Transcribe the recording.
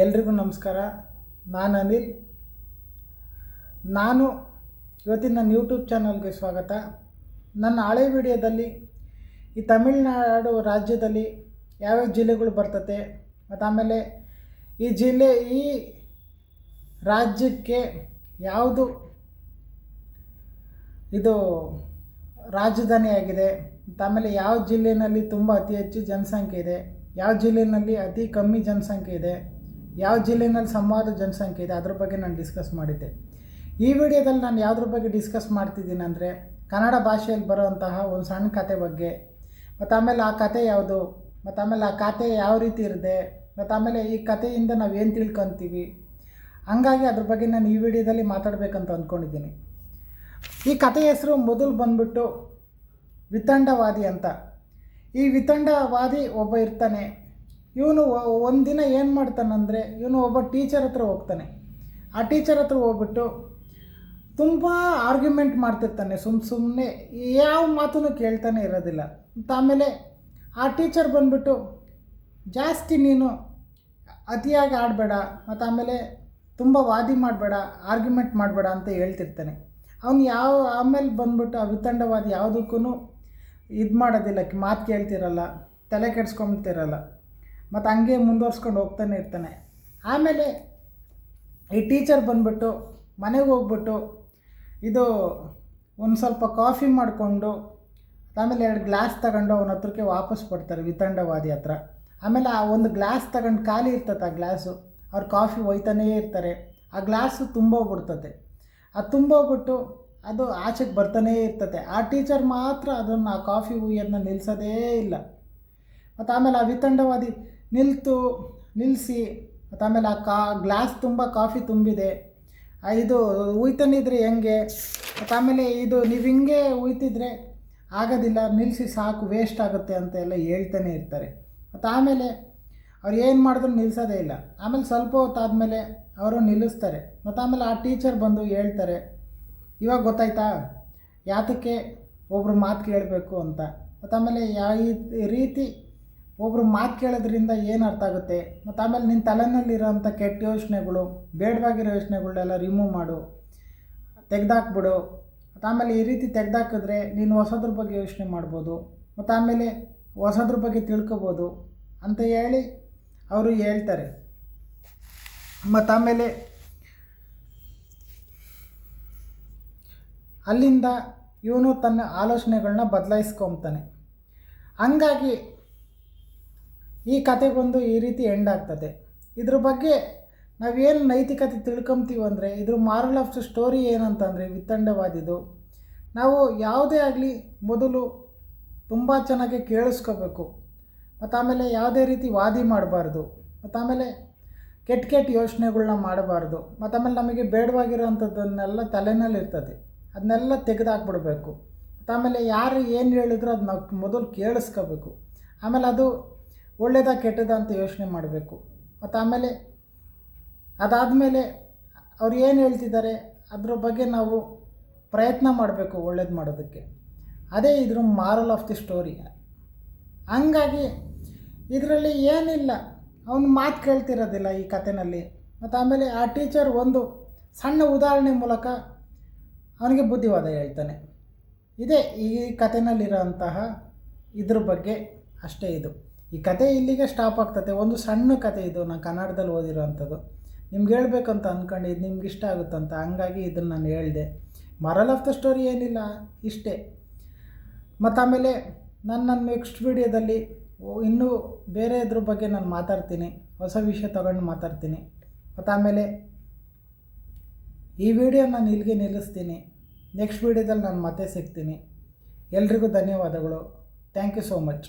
ಎಲ್ರಿಗೂ ನಮಸ್ಕಾರ. ನಾನು ಅನಿಲ್. ನಾನು ಇವತ್ತಿನ ನನ್ನ ಯೂಟ್ಯೂಬ್ ಚಾನಲ್ಗೆ ಸ್ವಾಗತ. ನನ್ನ ಹಳೆ ವಿಡಿಯೋದಲ್ಲಿ ಈ ತಮಿಳುನಾಡು ರಾಜ್ಯದಲ್ಲಿ ಯಾವ್ಯಾವ ಜಿಲ್ಲೆಗಳು ಬರ್ತತೆ ಮತ್ತು ಆಮೇಲೆ ಈ ರಾಜ್ಯಕ್ಕೆ ಯಾವುದು ಇದು ರಾಜಧಾನಿ ಆಗಿದೆ ಮತ್ತು ಆಮೇಲೆ ಯಾವ ಜಿಲ್ಲೆಯಲ್ಲಿ ತುಂಬ ಅತಿ ಹೆಚ್ಚು ಜನಸಂಖ್ಯೆ ಇದೆ, ಯಾವ ಜಿಲ್ಲೆಯಲ್ಲಿ ಅತಿ ಕಮ್ಮಿ ಜನಸಂಖ್ಯೆ ಇದೆ, ಯಾವ ಜಿಲ್ಲೆಯಲ್ಲಿ ಸಮವಾದ ಜನಸಂಖ್ಯೆ ಇದೆ, ಅದ್ರ ಬಗ್ಗೆ ನಾನು ಡಿಸ್ಕಸ್ ಮಾಡಿದ್ದೆ. ಈ ವಿಡಿಯೋದಲ್ಲಿ ನಾನು ಯಾವುದ್ರ ಬಗ್ಗೆ ಡಿಸ್ಕಸ್ ಮಾಡ್ತಿದ್ದೀನಿ ಅಂದರೆ ಕನ್ನಡ ಭಾಷೆಯಲ್ಲಿ ಬರೋವಂತಹ ಒಂದು ಸಣ್ಣ ಕತೆ ಬಗ್ಗೆ, ಮತ್ತು ಆಮೇಲೆ ಆ ಕತೆ ಯಾವುದು, ಮತ್ತು ಆಮೇಲೆ ಆ ಕತೆ ಯಾವ ರೀತಿ ಇರುತ್ತೆ, ಮತ್ತು ಆಮೇಲೆ ಈ ಕಥೆಯಿಂದ ನಾವೇನು ತಿಳ್ಕೊತೀವಿ. ಹಂಗಾಗಿ ಅದ್ರ ಬಗ್ಗೆ ನಾನು ಈ ವಿಡಿಯೋದಲ್ಲಿ ಮಾತಾಡಬೇಕಂತ ಅಂದ್ಕೊಂಡಿದ್ದೀನಿ. ಈ ಕಥೆ ಹೆಸರು ಮೊದಲು ಬಂದ್ಬಿಟ್ಟು ವಿತಂಡವಾದಿ ಅಂತ. ಈ ವಿತಂಡವಾದಿ ಒಬ್ಬ ಇರ್ತಾನೆ. ಇವನು ಒಂದಿನ ಏನು ಮಾಡ್ತಾನಂದರೆ, ಇವನು ಒಬ್ಬ ಟೀಚರ್ ಹತ್ರ ಹೋಗ್ತಾನೆ. ಆ ಟೀಚರ್ ಹತ್ರ ಹೋಗ್ಬಿಟ್ಟು ತುಂಬ ಆರ್ಗ್ಯುಮೆಂಟ್ ಮಾಡ್ತಿರ್ತಾನೆ. ಸುಮ್ಮನೆ ಯಾವ ಮಾತನ್ನು ಕೇಳ್ತಾನೆ ಇರೋದಿಲ್ಲ. ಮತ್ತು ಆಮೇಲೆ ಆ ಟೀಚರ್ ಬಂದ್ಬಿಟ್ಟು ಜಾಸ್ತಿ ನೀನು ಅತಿಯಾಗಿ ಆಡಬೇಡ, ಮತ್ತು ಆಮೇಲೆ ತುಂಬ ವಾದಿ ಮಾಡಬೇಡ, ಆರ್ಗ್ಯುಮೆಂಟ್ ಮಾಡಬೇಡ ಅಂತ ಹೇಳ್ತಿರ್ತಾನೆ. ಅವನು ಆಮೇಲೆ ಬಂದ್ಬಿಟ್ಟು ಆ ವಿತಂಡವಾದಿ ಯಾವುದಕ್ಕೂ ಇದು ಮಾಡೋದಿಲ್ಲ, ಮಾತು ಕೇಳ್ತಿರಲ್ಲ, ತಲೆ ಕೆಡ್ಸ್ಕೊಂತಿರಲ್ಲ, ಮತ್ತು ಹಂಗೆ ಮುಂದುವರ್ಸ್ಕೊಂಡು ಹೋಗ್ತಾನೆ ಇರ್ತಾನೆ. ಆಮೇಲೆ ಈ ಟೀಚರ್ ಬಂದ್ಬಿಟ್ಟು ಮನೆಗೆ ಹೋಗ್ಬಿಟ್ಟು ಇದು ಒಂದು ಸ್ವಲ್ಪ ಕಾಫಿ ಮಾಡಿಕೊಂಡು ಆಮೇಲೆ 2 ಗ್ಲಾಸ್ ತಗೊಂಡು ಅವನ ಹತ್ರಕ್ಕೆ ವಾಪಸ್ ಕೊಡ್ತಾರೆ ವಿತಂಡವಾದಿ ಹತ್ರ. ಆಮೇಲೆ ಆ ಒಂದು ಗ್ಲಾಸ್ ತಗೊಂಡು ಖಾಲಿ ಇರ್ತದೆ ಆ ಗ್ಲಾಸು. ಅವ್ರು ಕಾಫಿ ಒಯ್ತಾನೇ ಇರ್ತಾರೆ. ಆ ಗ್ಲಾಸು ತುಂಬೋಗ್ಬಿಡ್ತತೆ. ಅದು ತುಂಬೋಗ್ಬಿಟ್ಟು ಅದು ಆಚೆಗೆ ಬರ್ತಾನೇ ಇರ್ತದೆ. ಆ ಟೀಚರ್ ಮಾತ್ರ ಅದನ್ನು ಆ ಕಾಫಿ ಉಯ್ಯೋದನ್ನ ನಿಲ್ಲಿಸೋದೇ ಇಲ್ಲ. ಮತ್ತು ಆಮೇಲೆ ಆ ವಿತಂಡವಾದಿ ನಿಲ್ಲಿಸಿ ಮತ್ತು ಆಮೇಲೆ ಆ ಗ್ಲಾಸ್ ತುಂಬ ಕಾಫಿ ತುಂಬಿದೆ, ಇದು ಉಯ್ತಾನಿದ್ರೆ ಹೆಂಗೆ, ಮತ್ತು ಆಮೇಲೆ ಇದು ನೀವು ಹಿಂಗೆ ಉಯ್ತಿದ್ರೆ ಆಗೋದಿಲ್ಲ, ನಿಲ್ಲಿಸಿ ಸಾಕು, ವೇಸ್ಟ್ ಆಗುತ್ತೆ ಅಂತ ಎಲ್ಲ ಹೇಳ್ತಾನೆ ಇರ್ತಾರೆ. ಮತ್ತು ಆಮೇಲೆ ಅವ್ರು ಏನು ಮಾಡಿದ್ರು ನಿಲ್ಲಿಸೋದೇ ಇಲ್ಲ. ಆಮೇಲೆ ಸ್ವಲ್ಪ ಹೊತ್ತಾದಮೇಲೆ ಅವರು ನಿಲ್ಲಿಸ್ತಾರೆ. ಮತ್ತು ಆಮೇಲೆ ಆ ಟೀಚರ್ ಬಂದು ಹೇಳ್ತಾರೆ, ಇವಾಗ ಗೊತ್ತಾಯ್ತಾ ಯಾತಕ್ಕೆ ಒಬ್ಬರು ಮಾತು ಕೇಳಬೇಕು ಅಂತ. ಮತ್ತು ಆಮೇಲೆ ಈ ರೀತಿ ಒಬ್ಬರು ಮಾತು ಕೇಳೋದ್ರಿಂದ ಏನು ಅರ್ಥ ಆಗುತ್ತೆ, ಮತ್ತು ಆಮೇಲೆ ನಿನ್ನ ತಲೆನಲ್ಲಿರೋಂಥ ಕೆಟ್ಟ ಯೋಚನೆಗಳು, ಬೇಡವಾಗಿರೋ ಯೋಚನೆಗಳನ್ನೆಲ್ಲ ರಿಮೂವ್ ಮಾಡು, ತೆಗೆದಾಕ್ಬಿಡು. ಮತ್ತು ಆಮೇಲೆ ಈ ರೀತಿ ತೆಗೆದಾಕಿದ್ರೆ ನೀನು ಹೊಸದ್ರ ಬಗ್ಗೆ ಯೋಚನೆ ಮಾಡ್ಬೋದು, ಮತ್ತು ಆಮೇಲೆ ಹೊಸದ್ರ ಬಗ್ಗೆ ತಿಳ್ಕೊಬೋದು ಅಂತ ಹೇಳಿ ಅವರು ಹೇಳ್ತಾರೆ. ಮತ್ತು ಆಮೇಲೆ ಅಲ್ಲಿಂದ ಇವನು ತನ್ನ ಆಲೋಚನೆಗಳನ್ನ ಬದಲಾಯಿಸ್ಕೊತಾನೆ. ಹಂಗಾಗಿ ಈ ಕತೆಗೊಂದು ಈ ರೀತಿ ಎಂಡ್ ಆಗ್ತದೆ. ಇದ್ರ ಬಗ್ಗೆ ನಾವೇನು ನೈತಿಕತೆ ತಿಳ್ಕೊತೀವಿ ಅಂದರೆ, ಇದ್ರ ಮಾರಲ್ ಆಫ್ ದ ಸ್ಟೋರಿ ಏನಂತಂದರೆ ವಿತಂಡವಾದಿದು, ನಾವು ಯಾವುದೇ ಆಗಲಿ ಮೊದಲು ತುಂಬ ಚೆನ್ನಾಗಿ ಕೇಳಿಸ್ಕೋಬೇಕು, ಮತ್ತು ಆಮೇಲೆ ಯಾವುದೇ ರೀತಿ ವಾದಿ ಮಾಡಬಾರ್ದು, ಮತ್ತು ಆಮೇಲೆ ಕೆಟ್ಟ ಯೋಚನೆಗಳನ್ನ ಮಾಡಬಾರ್ದು, ಮತ್ತು ಆಮೇಲೆ ನಮಗೆ ಬೇಡವಾಗಿರೋವಂಥದ್ದನ್ನೆಲ್ಲ ತಲೆನಲ್ಲಿ ಇರ್ತದೆ, ಅದನ್ನೆಲ್ಲ ತೆಗೆದಾಕ್ಬಿಡ್ಬೇಕು. ಮತ್ತು ಆಮೇಲೆ ಯಾರು ಏನು ಹೇಳಿದ್ರು ಅದು ನಾವು ಮೊದಲು ಕೇಳಿಸ್ಕೋಬೇಕು. ಆಮೇಲೆ ಅದು ಒಳ್ಳೆಯದಾ ಕೆಟ್ಟದಾ ಅಂತ ಯೋಚನೆ ಮಾಡಬೇಕು. ಮತ್ತು ಆಮೇಲೆ ಅದಾದಮೇಲೆ ಅವ್ರು ಏನು ಹೇಳ್ತಿದ್ದಾರೆ ಅದ್ರ ಬಗ್ಗೆ ನಾವು ಪ್ರಯತ್ನ ಮಾಡಬೇಕು ಒಳ್ಳೇದು ಮಾಡೋದಕ್ಕೆ. ಅದೇ ಇದ್ರ ಮಾರಲ್ ಆಫ್ ದಿ ಸ್ಟೋರಿ. ಹಂಗಾಗಿ ಇದರಲ್ಲಿ ಏನಿಲ್ಲ, ಅವನು ಮಾತು ಕೇಳ್ತಿರೋದಿಲ್ಲ ಈ ಕಥೆಯಲ್ಲಿ. ಮತ್ತು ಆಮೇಲೆ ಆ ಟೀಚರ್ ಒಂದು ಸಣ್ಣ ಉದಾಹರಣೆ ಮೂಲಕ ಅವನಿಗೆ ಬುದ್ಧಿವಾದ ಹೇಳ್ತಾನೆ. ಇದೇ ಈ ಕಥೆನಲ್ಲಿರೋಂತಹ ಇದ್ರ ಬಗ್ಗೆ ಅಷ್ಟೇ. ಇದು ಈ ಕತೆ ಇಲ್ಲಿಗೆ ಸ್ಟಾಪ್ ಆಗ್ತದೆ. ಒಂದು ಸಣ್ಣ ಕತೆ ಇದು, ನಾನು ಕನ್ನಡದಲ್ಲಿ ಓದಿರೋ ಅಂಥದ್ದು. ನಿಮ್ಗೆ ಹೇಳ್ಬೇಕಂತ ಅಂದ್ಕೊಂಡು ನಿಮ್ಗೆ ಇಷ್ಟ ಆಗುತ್ತಂತ, ಹಂಗಾಗಿ ಇದನ್ನು ನಾನು ಹೇಳಿದೆ. ಮಾರಲ್ ಆಫ್ ದ ಸ್ಟೋರಿ ಏನಿಲ್ಲ, ಇಷ್ಟೇ. ಮತ್ತು ಆಮೇಲೆ ನನ್ನ ನೆಕ್ಸ್ಟ್ ವಿಡಿಯೋದಲ್ಲಿ ಇನ್ನೂ ಬೇರೆ ಇದ್ರ ಬಗ್ಗೆ ನಾನು ಮಾತಾಡ್ತೀನಿ, ಹೊಸ ವಿಷಯ ತಗೊಂಡು ಮಾತಾಡ್ತೀನಿ. ಮತ್ತು ಆಮೇಲೆ ಈ ವಿಡಿಯೋ ನಾನು ಇಲ್ಲಿಗೆ ನಿಲ್ಲಿಸ್ತೀನಿ. ನೆಕ್ಸ್ಟ್ ವಿಡಿಯೋದಲ್ಲಿ ನಾನು ಮತ್ತೆ ಸಿಗ್ತೀನಿ. ಎಲ್ರಿಗೂ ಧನ್ಯವಾದಗಳು. Thank you so much.